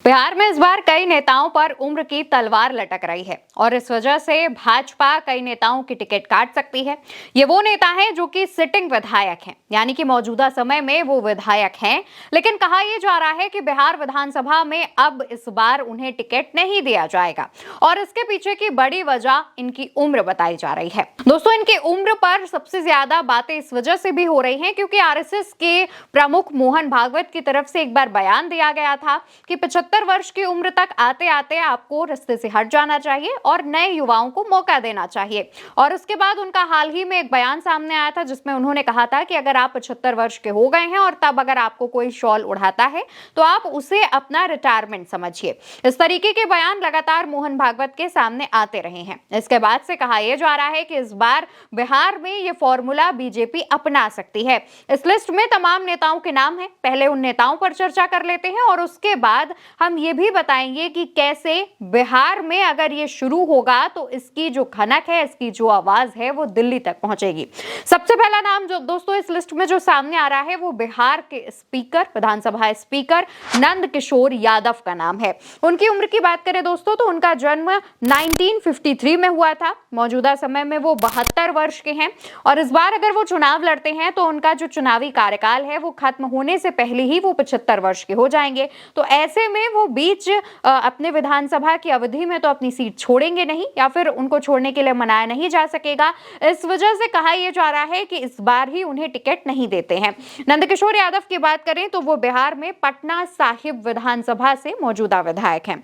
बिहार में इस बार कई नेताओं पर उम्र की तलवार लटक रही है और इस वजह से भाजपा कई नेताओं की टिकट काट सकती है। ये वो नेता हैं जो कि सिटिंग विधायक हैं, यानी कि मौजूदा समय में वो विधायक हैं, लेकिन कहा यह जा रहा है कि बिहार विधानसभा में अब इस बार उन्हें टिकट नहीं दिया जाएगा और इसके पीछे की बड़ी वजह इनकी उम्र बताई जा रही है। दोस्तों, इनकी उम्र पर सबसे ज्यादा बातें इस वजह से भी हो रही हैं क्योंकि आरएसएस के प्रमुख मोहन भागवत की तरफ से एक बार बयान दिया गया था कि 75 वर्ष की उम्र तक आते आते आपको रास्ते से हट जाना चाहिए और नए युवाओं को मौका देना चाहिए। और उसके बाद उनका हाल ही में एक बयान सामने आया था जिसमें उन्होंने कहा था कि अगर आप 75 वर्ष के हो गए हैं और तब अगर आपको कोई शॉल उड़ाता है तो आप उसे अपना रिटायरमेंट समझिए। इस तरीके के बयान लगातार मोहन भागवत के सामने आते रहे हैं। इसके बाद से कहा यह जा रहा है कि इस बार बिहार में यह फॉर्मूला बीजेपी अपना सकती है। इस लिस्ट में तमाम नेताओं के नाम है। पहले उन नेताओं पर चर्चा कर लेते हैं और उसके बाद हम ये भी बताएंगे कि कैसे बिहार में अगर ये शुरू होगा तो इसकी जो खनक है, इसकी जो आवाज है वो दिल्ली तक पहुंचेगी। सबसे पहला नाम जो दोस्तों इस लिस्ट में जो सामने आ रहा है वो बिहार के स्पीकर, विधानसभा स्पीकर नंद किशोर यादव का नाम है। उनकी उम्र की बात करें दोस्तों तो उनका जन्म 1953 में हुआ था। मौजूदा समय में वो 72 वर्ष के हैं और इस बार अगर वो चुनाव लड़ते हैं तो उनका जो चुनावी कार्यकाल है वो खत्म होने से पहले ही वो 75 वर्ष के हो जाएंगे। तो ऐसे में वो बीच अपने विधानसभा की अवधि में तो अपनी सीट छोड़ेंगे नहीं या फिर उनको छोड़ने के लिए मनाया नहीं जा सकेगा। इस वजह से कहा यह जा रहा है कि इस बार ही उन्हें टिकट नहीं देते हैं। नंदकिशोर यादव की बात करें तो वो बिहार में पटना साहिब विधानसभा से मौजूदा विधायक हैं।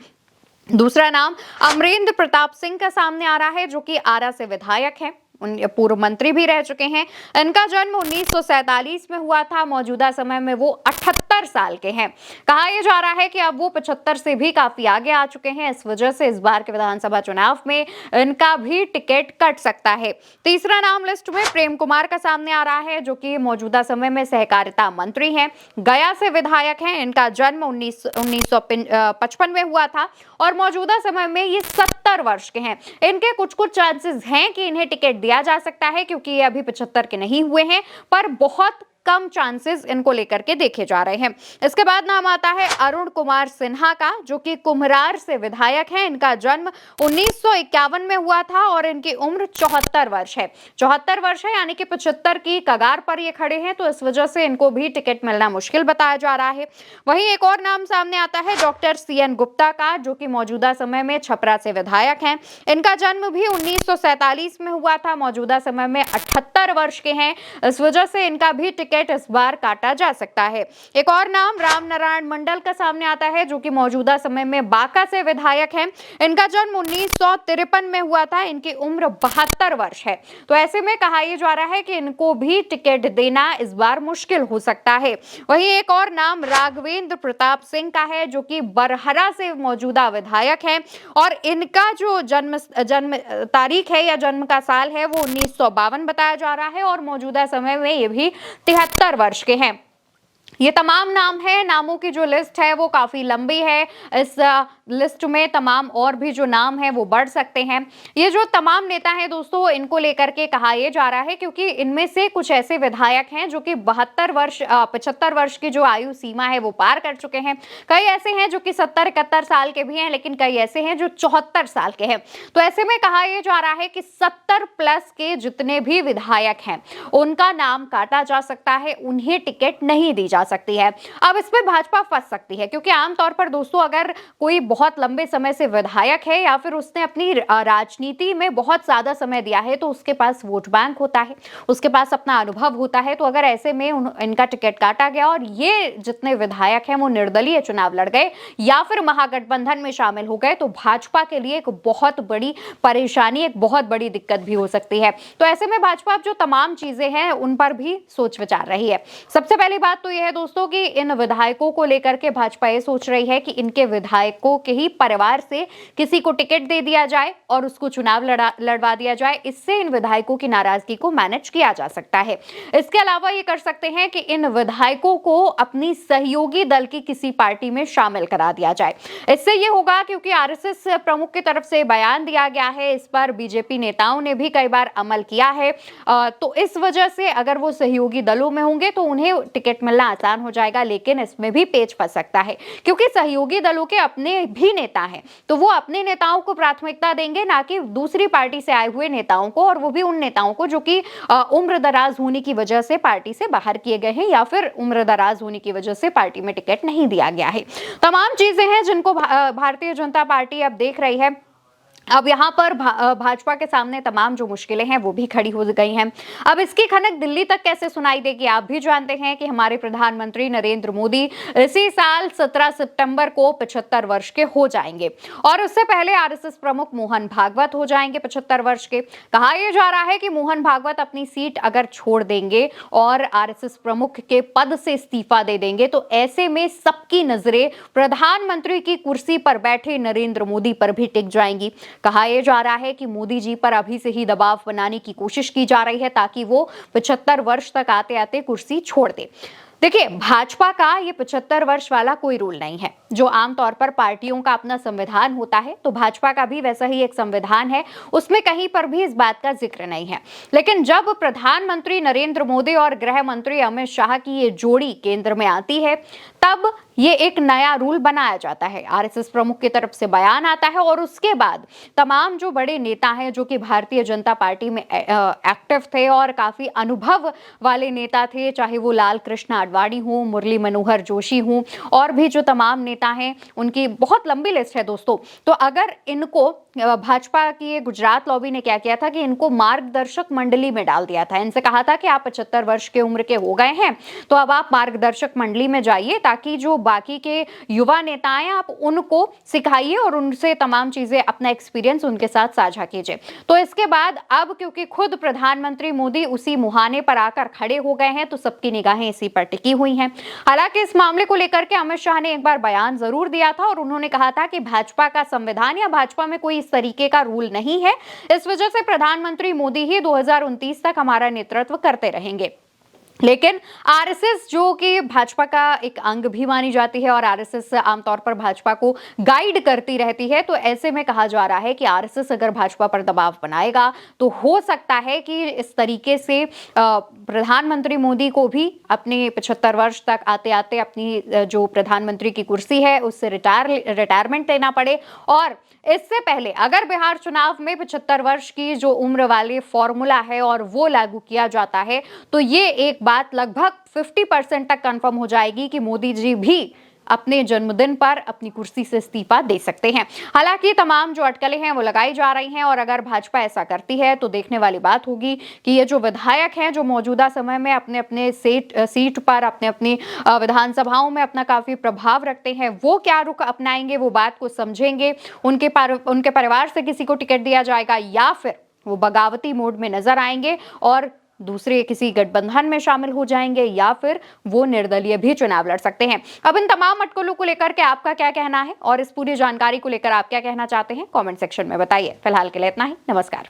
दूसरा नाम अमरेंद्र प्रताप सिंह का सामने आ रहा है जो कि आरा से विधायक हैं, पूर्व मंत्री भी रह चुके हैं। इनका जन्म 1947 में हुआ था। मौजूदा समय में वो 78 साल के हैं। कहा यह जा रहा है कि अब वो 75 से भी काफी आगे आ चुके हैं। इस वजह से इस बार के विधानसभा चुनाव में इनका भी टिकट कट सकता है। तीसरा नाम लिस्ट में प्रेम कुमार का सामने आ रहा है जो कि मौजूदा समय में सहकारिता मंत्री हैं, गया से विधायक हैं। इनका जन्म 1955 में हुआ था और मौजूदा समय में ये 70 वर्ष के हैं। इनके कुछ चांसेस हैं कि इन्हें टिकट दिया जा सकता है क्योंकि ये अभी 75 के नहीं हुए हैं, पर बहुत कम चांसेस इनको लेकर के देखे जा रहे हैं। इसके बाद नाम आता है अरुण कुमार सिन्हा का जो कि कुम्हरार से विधायक हैं। इनका जन्म 1951 में हुआ था और इनकी उम्र 74 वर्ष है। 74 वर्ष है यानी कि 75 की कगार पर ये खड़े हैं, तो इस वजह से इनको भी टिकट मिलना मुश्किल बताया जा रहा है। वहीं एक और नाम सामने आता है डॉक्टर CN गुप्ता का जो कि मौजूदा समय में छपरा से विधायक हैं। इनका जन्म भी 1947 में हुआ था। मौजूदा समय में 78 वर्ष के हैं। इस वजह से इनका भी टिकट इस बार काटा जा सकता है। एक और नाम राम नारायण मंडल का सामने आता है जो कि मौजूदा समय में बांका से विधायक हैं। इनका जन्म 1953 में हुआ था। इनकी उम्र 72 वर्ष है। तो ऐसे में कहा यह जा रहा है कि इनको भी टिकट देना इस बार मुश्किल हो सकता है। वहीं एक और नाम राघवेंद्र प्रताप सिंह का है जो कि बरहरा से मौजूदा विधायक हैं और इनका जो जन्म तारीख है या जन्म का साल है वो 1952 बताया जा रहा है और मौजूदा समय में ये भी 73 वर्ष के हैं। ये तमाम नाम है। नामों की जो लिस्ट है वो काफी लंबी है। इस लिस्ट में तमाम और भी जो नाम है वो बढ़ सकते हैं। ये जो तमाम नेता हैं दोस्तों इनको लेकर के कहा यह जा रहा है क्योंकि इनमें से कुछ ऐसे विधायक हैं जो कि 75 वर्ष की जो आयु सीमा है वो पार कर चुके हैं। कई ऐसे हैं जो कि 70-71 साल के भी हैं, लेकिन कई ऐसे हैं जो 74 साल के हैं। तो ऐसे में कहा यह जा रहा है कि 70 प्लस के जितने भी विधायक हैं उनका नाम काटा जा सकता है, उन्हें टिकट नहीं दी जा सकती है। अब इस पे भाजपा फंस सकती है क्योंकि आमतौर पर दोस्तों अगर कोई बहुत लंबे समय से विधायक है या फिर उसने अपनी राजनीति में बहुत ज्यादा समय दिया है तो उसके पास वोट बैंक होता है, उसके पास अपना अनुभव होता है। तो अगर ऐसे में इनका टिकट काटा गया और ये जितने विधायक हैं वो निर्दलीय चुनाव लड़ गए या फिर महागठबंधन में शामिल हो गए तो भाजपा के लिए एक बहुत बड़ी परेशानी, एक बहुत बड़ी दिक्कत भी हो सकती है। तो ऐसे में भाजपा जो तमाम चीजें हैं उन पर भी सोच विचार रही है। सबसे पहली बात तो यह है दोस्तों कि इन विधायकों को लेकर के भाजपा ये सोच रही है कि इनके विधायकों के ही परिवार से किसी को टिकट दे दिया जाए और उसको चुनाव लड़वा दिया जाए। इससे इन विधायकों की नाराजगी को मैनेज किया जा सकता है। इसके अलावा ये कर सकते हैं कि इन विधायकों को अपनी सहयोगी दल की किसी पार्टी में शामिल करा दिया जाए। इससे ये होगा क्योंकि आरएसएस प्रमुख की तरफ से बयान दिया गया है, इस पर बीजेपी नेताओं ने भी कई बार अमल किया है। तो इस वजह से अगर वो सहयोगी दलों में होंगे तो उन्हें टिकट मिलना आसान हो जाएगा, लेकिन इसमें भी पेच फंस सकता है क्योंकि सहयोगी दलों के अपने भी नेता हैं, तो वो अपने नेताओं को प्राथमिकता देंगे, ना कि दूसरी पार्टी से आए हुए नेताओं को, और वो भी उन नेताओं को जो कि उम्र दराज होने की वजह से पार्टी से बाहर किए गए हैं या फिर उम्र दराज होने की वजह से पार्टी में टिकट नहीं दिया गया है। तमाम चीजें हैं जिनको भारतीय जनता पार्टी अब देख रही है। अब यहाँ पर भाजपा के सामने तमाम जो मुश्किलें हैं वो भी खड़ी हो गई हैं। अब इसकी खनक दिल्ली तक कैसे सुनाई देगी? आप भी जानते हैं कि हमारे प्रधानमंत्री नरेंद्र मोदी इसी साल 17 सितंबर को 75 वर्ष के हो जाएंगे और उससे पहले आरएसएस प्रमुख मोहन भागवत हो जाएंगे 75 वर्ष के। कहा यह जा रहा है कि मोहन भागवत अपनी सीट अगर छोड़ देंगे और आरएसएस प्रमुख के पद से इस्तीफा दे देंगे तो ऐसे में सबकी नजरें प्रधानमंत्री की कुर्सी पर बैठे नरेंद्र मोदी पर भी टिक जाएंगी। कहा यह जा रहा है कि मोदी जी पर अभी से ही दबाव बनाने की कोशिश की जा रही है ताकि वो 75 वर्ष तक आते आते कुर्सी छोड़ दे। देखिए, भाजपा का ये 75 वर्ष वाला कोई रूल नहीं है। जो आमतौर पर पार्टियों का अपना संविधान होता है, तो भाजपा का भी वैसा ही एक संविधान है, उसमें कहीं पर भी इस बात का जिक्र नहीं है। लेकिन जब प्रधानमंत्री नरेंद्र मोदी और गृह मंत्री अमित शाह की ये जोड़ी केंद्र में आती है, तब ये एक नया रूल बनाया जाता है। आरएसएस प्रमुख की तरफ से बयान आता है और उसके बाद तमाम जो बड़े नेता हैं जो कि भारतीय जनता पार्टी में एक्टिव थे और काफी अनुभव वाले नेता थे, चाहे वो लाल कृष्ण आडवाणी हो, मुरली मनोहर जोशी हो और भी जो तमाम नेता हैं, उनकी बहुत लंबी लिस्ट है दोस्तों। तो अगर इनको भाजपा की गुजरात लॉबी ने क्या किया था कि इनको मार्गदर्शक मंडली में डाल दिया था। इनसे कहा था कि आप 75 वर्ष के उम्र के हो गए हैं तो अब आप मार्गदर्शक मंडली में जाइए ताकि जो बाकी के युवा नेता हैं आप उनको सिखाइए और उनसे तमाम चीजें, अपना एक्सपीरियंस उनके साथ साझा कीजिए। तो इसके बाद अब क्योंकि खुद प्रधानमंत्री मोदी उसी मुहाने पर आकर खड़े हो गए हैं तो सबकी निगाहें इसी पर टिकी हुई हैं। हालांकि इस मामले को लेकर के अमित शाह ने एक बार बयान जरूर दिया था और उन्होंने कहा था कि भाजपा का संविधान या भाजपा में कोई इस तरीके का रूल नहीं है, इस वजह से प्रधानमंत्री मोदी ही 2029 तक हमारा नेतृत्व करते रहेंगे। लेकिन आरएसएस जो कि भाजपा का एक अंग भी मानी जाती है और आरएसएस आमतौर पर भाजपा को गाइड करती रहती है, तो ऐसे में कहा जा रहा है कि आरएसएस अगर भाजपा पर दबाव बनाएगा तो हो सकता है कि इस तरीके से प्रधानमंत्री मोदी को भी अपने 75 वर्ष तक आते आते अपनी जो प्रधानमंत्री की कुर्सी है उससे रिटायरमेंट लेना पड़े। और इससे पहले अगर बिहार चुनाव में 75 वर्ष की जो उम्र वाले फॉर्मूला है और वो लागू किया जाता है तो ये एक बात लगभग 50% तक कंफर्म हो जाएगी कि मोदी जी भी अपने जन्मदिन पर अपनी कुर्सी से इस्तीफा दे सकते हैं। हालांकि तमाम जो अटकलें हैं वो लगाई जा रही हैं और अगर भाजपा ऐसा करती है तो देखने वाली बात होगी कि ये जो विधायक हैं जो मौजूदा समय में अपने अपने सीट पर अपने अपनी विधानसभाओं में अपना काफी प्रभाव रखते हैं, वो क्या रुख अपनाएंगे, वो बात को समझेंगे। उनके परिवार से किसी को टिकट दिया जाएगा या फिर वो बगावती मोड में नजर आएंगे और दूसरे किसी गठबंधन में शामिल हो जाएंगे या फिर वो निर्दलीय भी चुनाव लड़ सकते हैं। अब इन तमाम अटकलों को लेकर के आपका क्या कहना है और इस पूरी जानकारी को लेकर आप क्या कहना चाहते हैं, कमेंट सेक्शन में बताइए। फिलहाल के लिए इतना ही। नमस्कार।